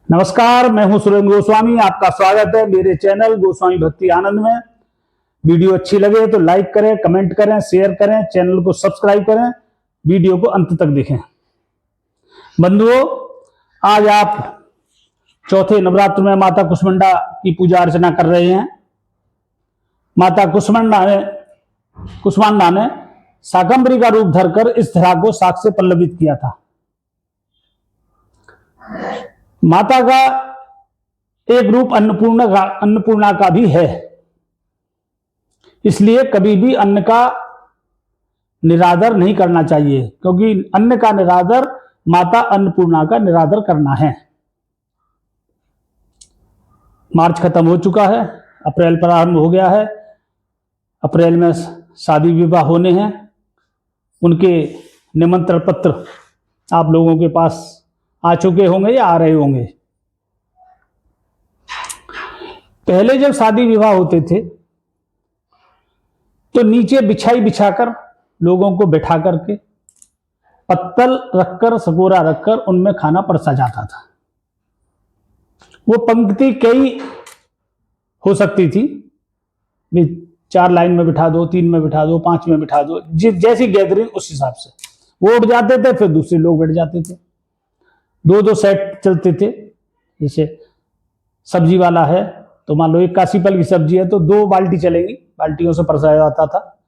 नमस्कार, मैं हूं सुरेंद्र गोस्वामी। आपका स्वागत है मेरे चैनल गोस्वामी भक्ति आनंद में। वीडियो अच्छी लगे तो लाइक करें, कमेंट करें, शेयर करें, चैनल को सब्सक्राइब करें, वीडियो को अंत तक देखें। बंधुओं, आज आप चौथे नवरात्र में माता कुष्मांडा की पूजा अर्चना कर रहे हैं। माता कुष्मांडा ने शाकंभरी का रूप धरकर इस धरा को शाक से पल्लवित किया था। माता का एक रूप अन्नपूर्णा का भी है, इसलिए कभी भी अन्न का निरादर नहीं करना चाहिए, क्योंकि अन्न का निरादर माता अन्नपूर्णा का निरादर करना है। मार्च खत्म हो चुका है, अप्रैल प्रारंभ हो गया है। अप्रैल में शादी विवाह होने हैं, उनके निमंत्रण पत्र आप लोगों के पास आ चुके होंगे या आ रहे होंगे। पहले जब शादी विवाह होते थे तो नीचे बिछाई बिछाकर लोगों को बैठा करके पत्तल रखकर, सकोरा रखकर उनमें खाना परसा जाता था। वो पंक्ति कई हो सकती थी, 4 लाइन में बिठा दो, 3 में बिठा दो, 5 में बिठा दो, जैसी गैदरिंग उस हिसाब से वो उठ जाते थे, फिर दूसरे लोग बैठ जाते थे। 2-2 सेट चलते थे। जैसे सब्जी वाला है तो मान लो 81 फल की सब्जी है तो 2 बाल्टी चलेगी, बाल्टियों से परसाया जाता था।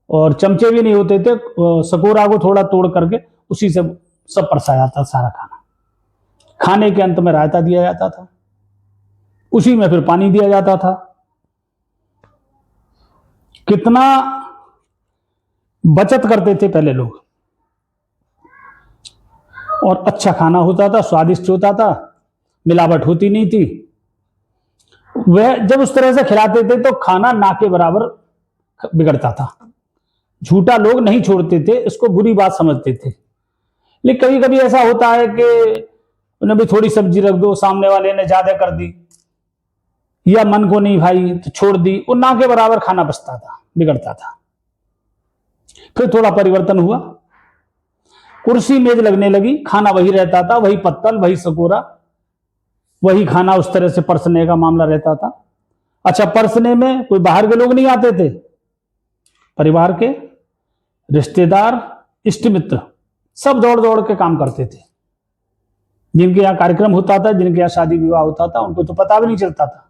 और चमचे भी नहीं होते थे, सकोरा को थोड़ा तोड़ करके उसी से सब परसाया जाता सारा खाना। खाने के अंत में रायता दिया जाता था, उसी में फिर पानी दिया जाता था। कितना बचत करते थे पहले लोग, और अच्छा खाना होता था, स्वादिष्ट होता था, मिलावट होती नहीं थी। वह जब उस तरह से खिलाते थे तो खाना ना के बराबर बिगड़ता था। झूठा लोग नहीं छोड़ते थे, इसको बुरी बात समझते थे। लेकिन कभी कभी ऐसा होता है कि उन्हें भी थोड़ी सब्जी रख दो, सामने वाले ने ज्यादा कर दी या मन को नहीं भाई तो छोड़ दी, वो ना के बराबर खाना बचता था, बिगड़ता था। फिर थोड़ा परिवर्तन हुआ, कुर्सी मेज लगने लगी, खाना वही रहता था, वही पत्तल, वही सकोरा, वही खाना, उस तरह से परसने का मामला रहता था। अच्छा, परसने में कोई बाहर के लोग नहीं आते थे, परिवार के रिश्तेदार, इष्ट मित्र सब दौड़ दौड़ के काम करते थे। जिनके यहाँ कार्यक्रम होता था, जिनके यहाँ शादी विवाह होता था, उनको तो पता भी नहीं चलता था।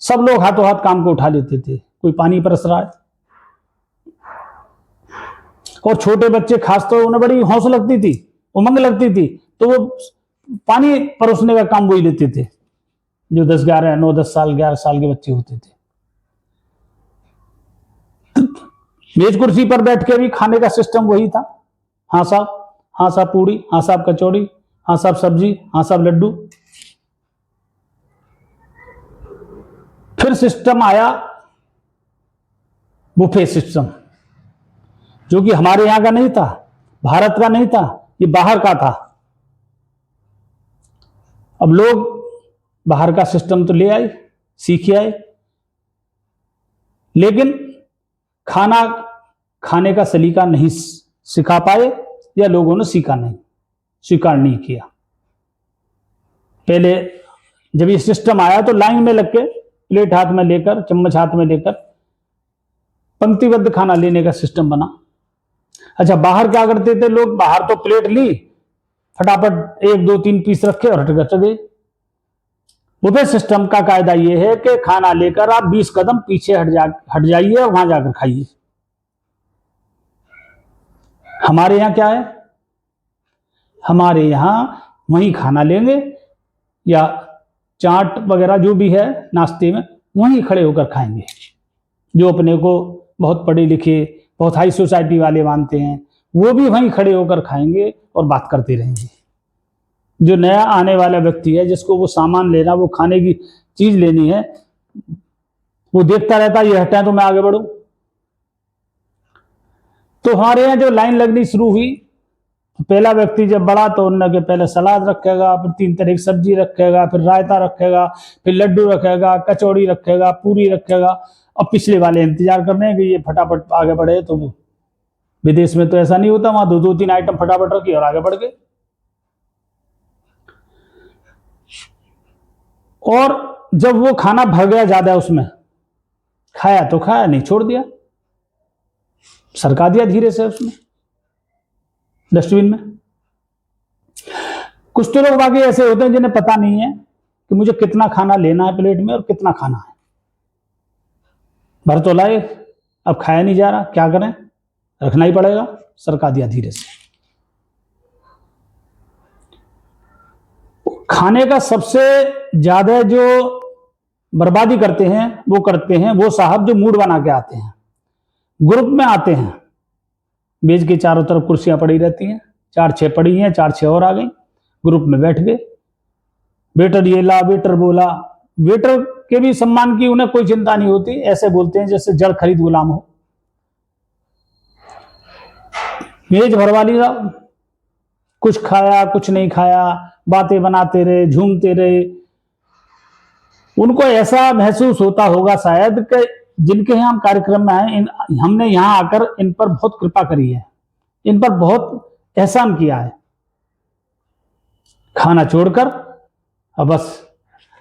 सब लोग हाथों हाथ काम को उठा लेते थे। कोई पानी परस रहा है, और छोटे बच्चे खास तो उन्हें बड़ी हौसला लगती थी, उमंग लगती थी, तो वो पानी परोसने का काम वही लेते थे, जो 10-11, 9-10 साल, 11 साल के बच्चे होते थे। मेज कुर्सी पर बैठ के भी खाने का सिस्टम वही था। हाँ साहब पूड़ी, हाँ साहब कचौड़ी, हाँ साहब सब्जी, हाँ साहब लड्डू। फिर सिस्टम आया बुफे सिस्टम, जो कि हमारे यहां का नहीं था, भारत का नहीं था, ये बाहर का था। अब लोग बाहर का सिस्टम तो ले आए, सीख आए, लेकिन खाना खाने का सलीका नहीं सिखा पाए, या लोगों ने सीखा नहीं, स्वीकार नहीं किया। पहले जब ये सिस्टम आया तो लाइन में लग के प्लेट हाथ में लेकर, चम्मच हाथ में लेकर पंक्तिबद्ध खाना लेने का सिस्टम बना। अच्छा, बाहर क्या करते थे लोग, बाहर तो प्लेट ली, फटाफट 1-2-3 पीस रखे और हट गए। बुफे सिस्टम का कायदा यह है कि खाना लेकर आप 20 कदम पीछे हट जाइए और वहां जाकर खाइए। हमारे यहां क्या है, हमारे यहां वहीं खाना लेंगे, या चाट वगैरह जो भी है नाश्ते में, वहीं खड़े होकर खाएंगे। जो अपने को बहुत पढ़े लिखे, बहुत हाई सोसाइटी वाले मानते हैं, वो भी वहीं खड़े होकर खाएंगे और बात करते रहेंगे। जो नया आने वाला व्यक्ति है, जिसको वो सामान लेना, वो खाने की चीज लेनी है, वो देखता रहता है ये हटाए तो मैं आगे बढ़ूं। तो हमारे यहाँ जो लाइन लगनी शुरू हुई, पहला व्यक्ति जब बढ़ा तो उनके पहले सलाद रखेगा, फिर 3 तरह की सब्जी रखेगा, फिर रायता रखेगा, फिर लड्डू रखेगा, कचौड़ी रखेगा, पूरी रखेगा। अब पिछले वाले इंतजार कर रहे हैं कि ये फटाफट आगे बढ़े। तो विदेश में तो ऐसा नहीं होता, वहां 2-2-3 आइटम फटाफट रखी और आगे बढ़ गए। और जब वो खाना भर गया ज्यादा उसमें, खाया तो खाया, नहीं छोड़ दिया, सरका दिया धीरे से उसमें डस्टबिन में। कुछ तो लोग बाकी ऐसे होते हैं जिन्हें पता नहीं है कि मुझे कितना खाना लेना है प्लेट में और कितना खाना है। भर तो लाए, अब खाया नहीं जा रहा, क्या करें, रखना ही पड़ेगा, सरका दिया धीरे से। खाने का सबसे ज्यादा जो बर्बादी करते हैं वो साहब जो मूड बना के आते हैं, ग्रुप में आते हैं, मेज के चारों तरफ कुर्सियां पड़ी रहती हैं, 4-6 पड़ी हैं, 4-6 और आ गई, ग्रुप में बैठ गए, वेटर ये ला, वेटर बोला, वेटर के भी सम्मान की उन्हें कोई चिंता नहीं होती, ऐसे बोलते हैं जैसे जड़ खरीद गुलाम हो। मेज भरवा ली, कुछ खाया कुछ नहीं खाया, बातें बनाते रहे, झूमते रहे। उनको ऐसा महसूस होता होगा शायद कि जिनके यहाँ हम कार्यक्रम में आए, हमने यहाँ आकर इन पर बहुत कृपा करी है, इन पर बहुत एहसान किया है। खाना छोड़कर अब बस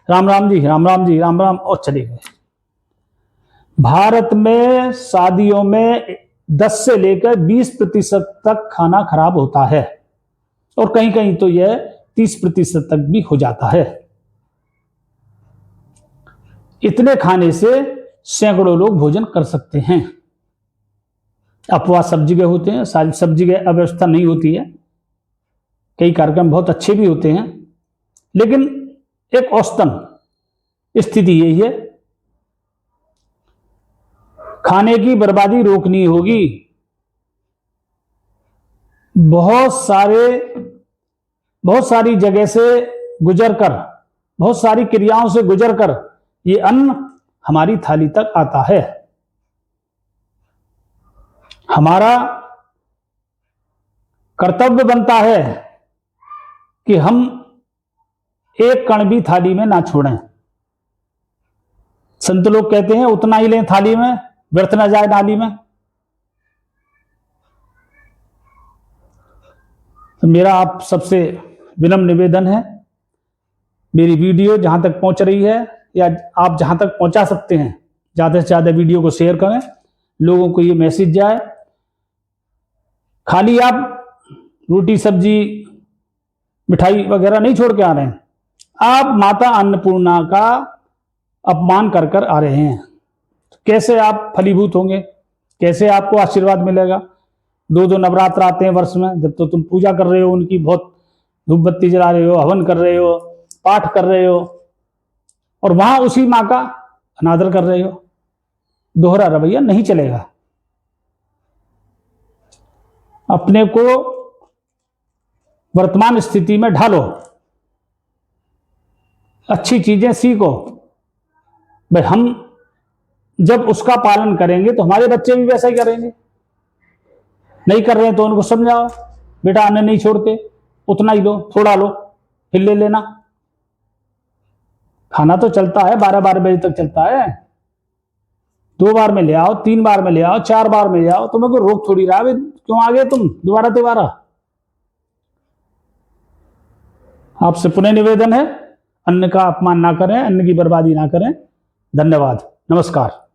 राम राम जी, राम राम जी, राम राम, और चले गए। भारत में शादियों में 10 से लेकर 20% तक खाना खराब होता है, और कहीं कहीं तो यह 30% तक भी हो जाता है। इतने खाने से सैकड़ों लोग भोजन कर सकते हैं। अपवाद सब जगह होते हैं, सारी सब जगह अव्यवस्था नहीं होती है, कई कार्यक्रम बहुत अच्छे भी होते हैं, लेकिन एक औसतन स्थिति यही है। खाने की बर्बादी रोकनी होगी। बहुत सारी जगह से गुजरकर, बहुत सारी क्रियाओं से गुजरकर ये अन्न हमारी थाली तक आता है। हमारा कर्तव्य बनता है कि हम एक कण भी थाली में ना छोड़ें। संत लोग कहते हैं उतना ही लें थाली में, व्यर्थ ना जाए नाली में। तो मेरा आप सबसे विनम्र निवेदन है, मेरी वीडियो जहां तक पहुंच रही है या आप जहां तक पहुंचा सकते हैं, ज्यादा से ज्यादा वीडियो को शेयर करें, लोगों को ये मैसेज जाए। खाली आप रोटी सब्जी मिठाई वगैरह नहीं छोड़ के आ रहे हैं, आप माता अन्नपूर्णा का अपमान कर कर आ रहे हैं। कैसे आप फलीभूत होंगे, कैसे आपको आशीर्वाद मिलेगा? 2 नवरात्र आते हैं वर्ष में, जब तो तुम पूजा कर रहे हो उनकी, बहुत धूप बत्ती जला रहे हो, हवन कर रहे हो, पाठ कर रहे हो, और वहां उसी माँ का अनादर कर रहे हो। दोहरा रवैया नहीं चलेगा। अपने को वर्तमान स्थिति में ढालो, अच्छी चीजें सीखो। भाई हम जब उसका पालन करेंगे तो हमारे बच्चे भी वैसा ही करेंगे। नहीं कर रहे हैं तो उनको समझाओ, बेटा अन्न नहीं छोड़ते, उतना ही लो, थोड़ा लो, फिर ले लेना। खाना तो चलता है, 12-12 बजे तक चलता है। 2 बार में ले आओ, 3 बार में ले आओ, 4 बार में ले आओ, तुम्हें कोई रोक थोड़ी रहा है। क्यों आ गए तुम दोबारा? आपसे पुनः निवेदन है, अन्न का अपमान ना करें, अन्न की बर्बादी ना करें। धन्यवाद, नमस्कार।